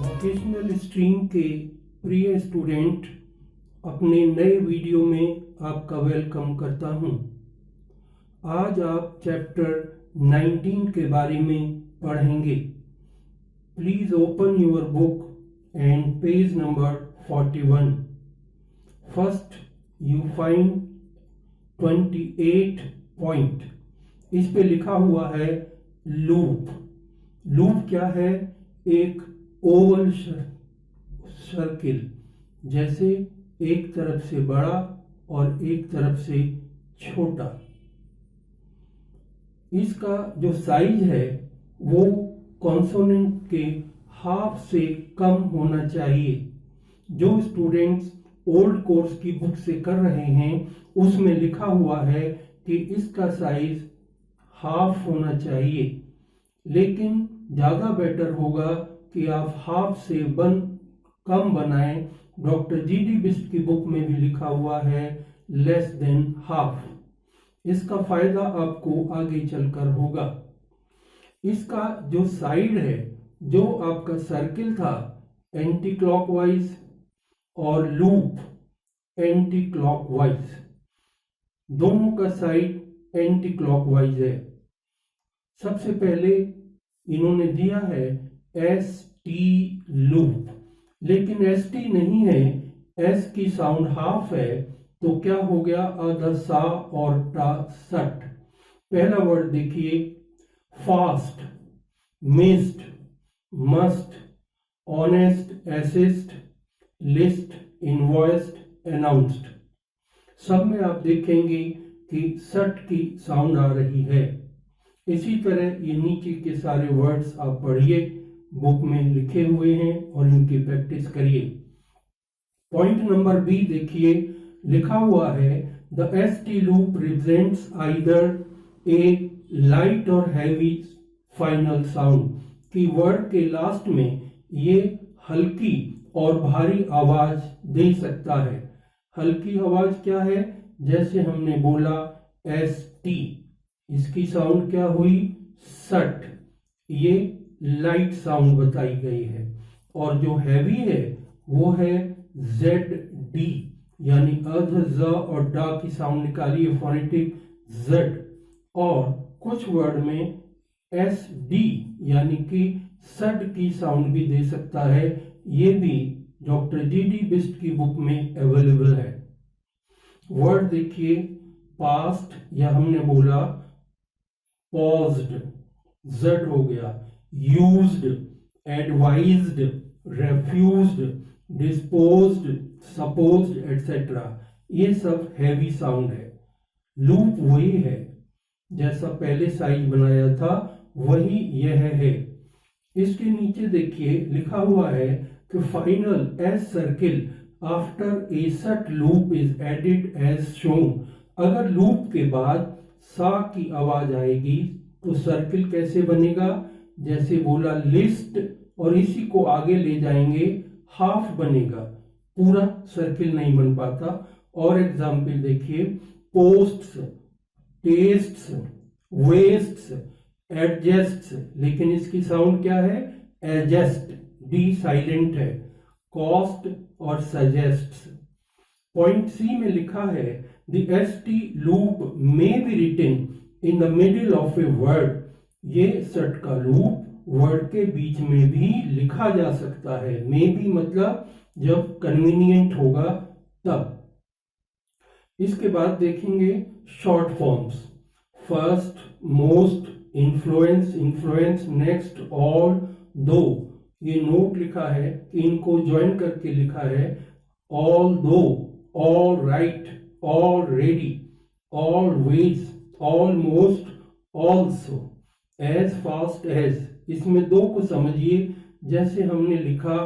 Vocational stream के प्रिय student, अपने नए वीडियो में आपका वेलकम करता हूं। आज आप चैप्टर 19 के बारे में पढ़ेंगे। Please open your book and page number 41। First you find 28 point. इस पे लिखा हुआ है लूप। लूप क्या है? एक ओवल सर्किल, जैसे एक तरफ से बड़ा और एक तरफ से छोटा। इसका जो साइज है वो कॉन्सोनेंट के हाफ से कम होना चाहिए। जो स्टूडेंट्स ओल्ड कोर्स की बुक से कर रहे हैं उसमें लिखा हुआ है कि इसका साइज हाफ होना चाहिए, लेकिन ज़्यादा बेटर होगा कि आप हाफ से कम बनाएं। डॉक्टर जीडी बिस्ट की बुक में भी लिखा हुआ है लेस देन हाफ। इसका फायदा आपको आगे चलकर होगा। इसका जो साइड है, जो आपका सर्किल था एंटी क्लॉकवाइज और लूप एंटी क्लॉकवाइज, दोनों का साइड एंटी क्लॉकवाइज है। सबसे पहले इन्होंने दिया है एस टी लूप, लेकिन एस टी नहीं है, एस की साउंड हाफ है, तो क्या हो गया? आधा सा और टा सट। पहला वर्ड देखिए, fast, missed, must, honest, assist, list, invoiced, announced. सब में आप देखेंगे कि सट की साउंड आ रही है। इसी तरह ये नीचे के सारे वर्ड्स आप पढ़िए, बुक में लिखे हुए हैं और इनकी प्रैक्टिस करिए। पॉइंट नंबर बी देखिए, लिखा हुआ है the S T loop represents either A light और हैवी फाइनल साउंड। की वर्ड के लास्ट में ये हल्की और भारी आवाज दे सकता है। हल्की आवाज क्या है? जैसे हमने बोला एस टी, इसकी साउंड क्या हुई? सट। ये लाइट साउंड बताई गई है। और जो हैवी है वो है जेड डी, यानी अर्ध ज और डा की साउंड निकालिए, फोनेटिक जेड। और कुछ वर्ड में एस डी यानी कि सड की साउंड भी दे सकता है। ये भी डॉक्टर जी डी बिस्ट की बुक में अवेलेबल है। वर्ड देखिए, पास्ट या हमने बोला पॉज्ड, जेड हो गया। Used, advised, refused, disposed, supposed etcetera, ये सब हैवी साउंड है। लूप वही है, जैसा पहले साइज बनाया था वही यह है। इसके नीचे देखिए लिखा हुआ है कि final S circle after a st loop is added as shown. अगर लूप के बाद सा की आवाज आएगी तो सर्किल कैसे बनेगा? जैसे बोला लिस्ट, और इसी को आगे ले जाएंगे हाफ बनेगा, पूरा सर्किल नहीं बन पाता। और एग्जाम्पल देखिए, पोस्ट्स, टेस्ट्स, वेस्ट्स, एडजस्ट्स, लेकिन इसकी साउंड क्या है? एडजस्ट, डी साइलेंट है। कॉस्ट और सजेस्ट्स। पॉइंट सी में लिखा है द एस टी लूप में be written in the middle of a word. ये सट का लूप वर्ड के बीच में भी लिखा जा सकता है। मे बी मतलब जब कन्वीनियंट होगा तब। इसके बाद देखेंगे short forms. First, most, influence, influence, next, all, दो। ये नोट लिखा है कि इनको ज्वाइन करके लिखा है although, all right, already, always, almost, also, as fast as. इसमें दो को समझिए, जैसे हमने लिखा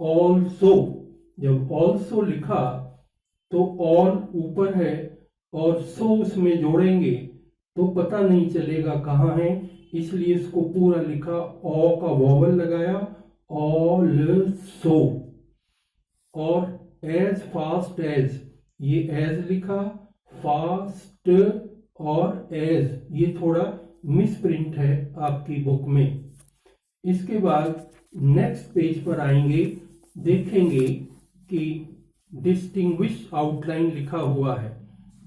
ऑल्सो। जब ऑल्सो लिखा तो ऑल ऊपर है और सो उसमें जोड़ेंगे तो पता नहीं चलेगा कहाँ है, इसलिए इसको पूरा लिखा, ओ का वॉवल लगाया, ऑल्सो। और एज फास्ट एज, ये एज लिखा, फास्ट और एज ये थोड़ा मिस प्रिंट है आपकी बुक में। इसके बाद नेक्स्ट पेज पर आएंगे, देखेंगे कि डिस्टिंग्विश आउटलाइन लिखा हुआ है।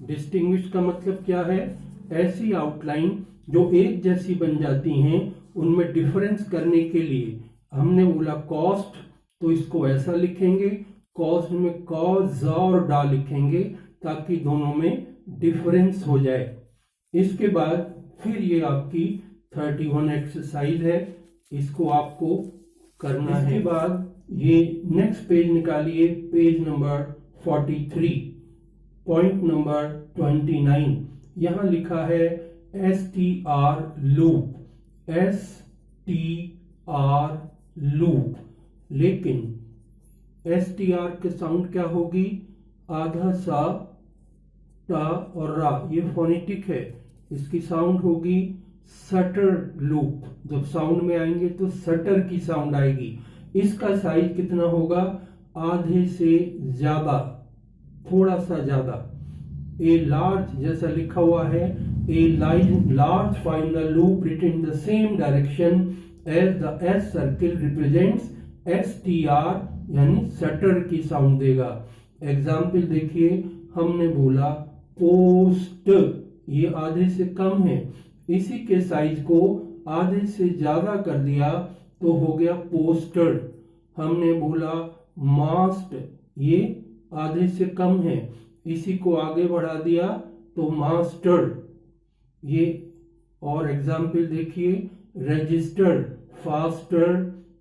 डिस्टिंग्विश का मतलब क्या है? ऐसी आउटलाइन जो एक जैसी बन जाती हैं, उनमें डिफरेंस करने के लिए हमने बोला कॉस्ट, तो इसको ऐसा लिखेंगे, कॉस्ट में कॉ, ज और डा लिखेंगे ताकि दोनों में डिफरेंस हो जाए। इसके बाद फिर ये आपकी 31 एक्सरसाइज है, इसको आपको करना है। इसके बाद ये नेक्स्ट पेज निकालिए, पेज नंबर 43, पॉइंट नंबर 29। यहां लिखा है STR लूप, STR लूप, लेकिन STR के साउंड क्या होगी? आधा सा, टा और रा, ये फोनेटिक है, इसकी साउंड होगी सटर लूप। जब साउंड में आएंगे तो सटर की साउंड आएगी। इसका साइज कितना होगा? आधे से ज्यादा, थोड़ा सा ज्यादा। ए लार्ज, जैसा लिखा हुआ है, a large final loop written in the same direction as the S circle represents STR, यानी सटर की साउंड देगा। एग्जाम्पल देखिए, हमने बोला पोस्ट, ये आधे से कम है, इसी के साइज को आधे से ज्यादा कर दिया तो हो गया पोस्टर। हमने बोला मास्ट, ये आधे से कम है, इसी को आगे बढ़ा दिया तो मास्टर। ये और एग्जाम्पल देखिए, register, faster,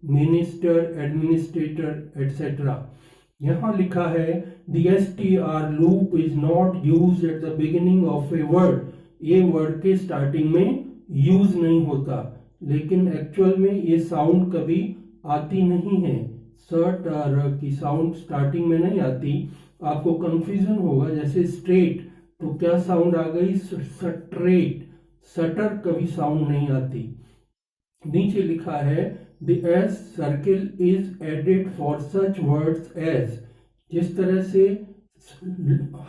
minister, administrator etcetera. यहां लिखा है the STR loop is not use at the beginning of a word. ये वर्ड के स्टार्टिंग में यूज नहीं होता, लेकिन एक्चुअल में ये साउंड कभी आती नहीं है। सर्ट और की साउंड स्टार्टिंग में नहीं आती, आपको कंफ्यूजन होगा। जैसे स्ट्रेट, तो क्या साउंड आ गई? स्ट्रेट। सटर कभी साउंड नहीं आती। नीचे लिखा है the S circle is added for such words as, जिस तरह से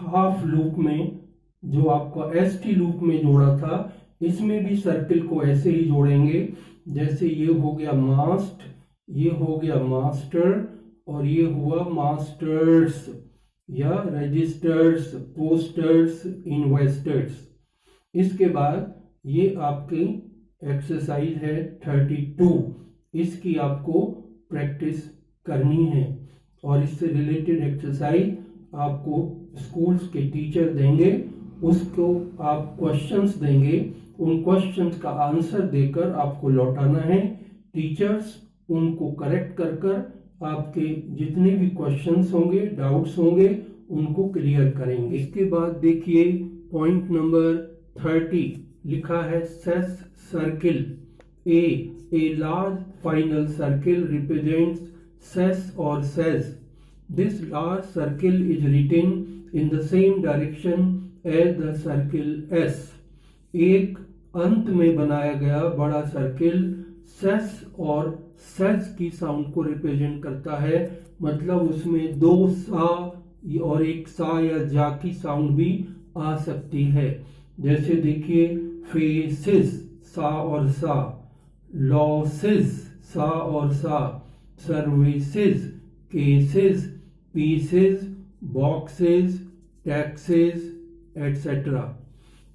हाफ लूप में जो आपका ST लूप में जोड़ा था, इसमें भी सर्किल को ऐसे ही जोड़ेंगे। जैसे ये हो गया मास्ट, ये हो गया मास्टर, और ये हुआ मास्टर्स या रजिस्टर्स, पोस्टर्स, इन्वेस्टर्स। इसके बाद ये आपकी एक्सरसाइज है 32, इसकी आपको प्रैक्टिस करनी है। और इससे रिलेटेड एक्सरसाइज आपको स्कूल्स के टीचर देंगे, उसको आप क्वेश्चंस देंगे, उन क्वेश्चंस का आंसर देकर आपको लौटाना है। टीचर्स उनको करेक्ट कर कर आपके जितने भी क्वेश्चंस होंगे, डाउट्स होंगे, उनको क्लियर करेंगे। इसके बाद देखिए पॉइंट नंबर 30, लिखा है ses circle. A large final circle represents ses और ses. This large circle is written in the same direction as the circle S. एक अंत में बनाया गया बड़ा सर्किल सेस और सेस की साउंड को रिप्रेजेंट करता है, मतलब उसमें दो सा और एक सा या जा की साउंड भी आ सकती है। जैसे देखिए फेसिस, सा और सा, लॉसेस, सा और सा, services, cases, pieces, boxes, taxes etcetera.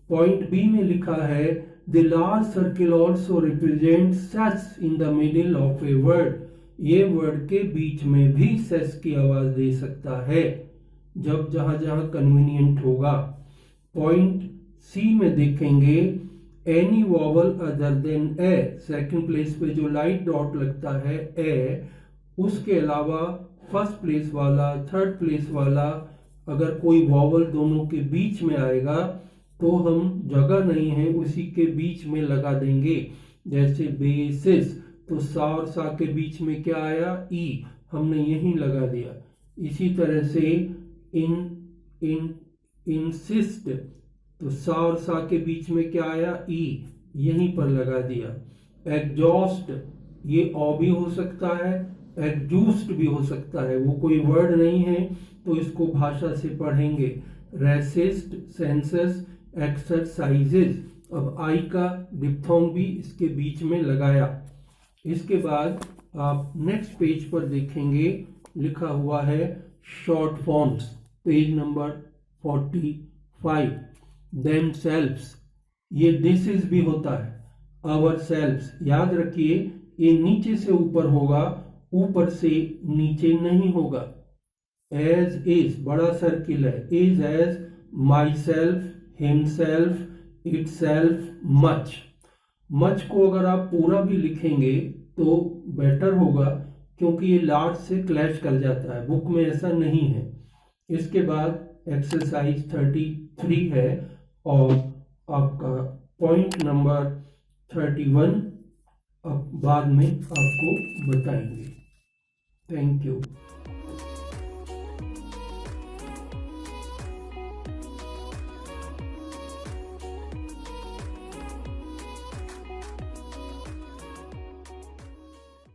Point B में लिखा है the large circle also represent ses in the middle of a word. ये वर्ड के बीच में भी सेस की आवाज दे सकता है, जब जहां जहां कन्वीनियंट होगा। पॉइंट सी में देखेंगे एनी वॉवल अदर देन ए, सेकंड प्लेस पे जो लाइट डॉट लगता है ए, उसके अलावा फर्स्ट प्लेस वाला, थर्ड प्लेस वाला, अगर कोई वॉवल दोनों के बीच में आएगा तो हम जगह नहीं है उसी के बीच में लगा देंगे। जैसे बेसिस, तो सा और सा के बीच में क्या आया? ई, हमने यहीं लगा दिया। इसी तरह से इंसिस्ट, तो सा और सा के बीच में क्या आया? ई, यहीं पर लगा दिया। एग्जॉस्ट, ये ओ भी हो सकता है, एग्जूस्ट भी हो सकता है, वो कोई वर्ड नहीं है तो इसको भाषा से पढ़ेंगे। Resist, census, exercises. अब आई का डिप्थोंग भी इसके बीच में लगाया। इसके बाद आप नेक्स्ट पेज पर देखेंगे लिखा हुआ है short forms, page number 45। themselves, ये दिस इज भी होता है। आवर सेल्व्स, याद रखिए ये नीचे से ऊपर होगा, ऊपर से नीचे नहीं होगा। एज इज बड़ा सर्किल है, is as myself, himself, itself, much. Much को अगर आप पूरा भी लिखेंगे तो बेटर होगा, क्योंकि ये लार्ज से क्लैश कर जाता है, बुक में ऐसा नहीं है। इसके बाद एक्सरसाइज 33 है और आपका पॉइंट नंबर 31 अब बाद में आपको बताएंगे। Thank you.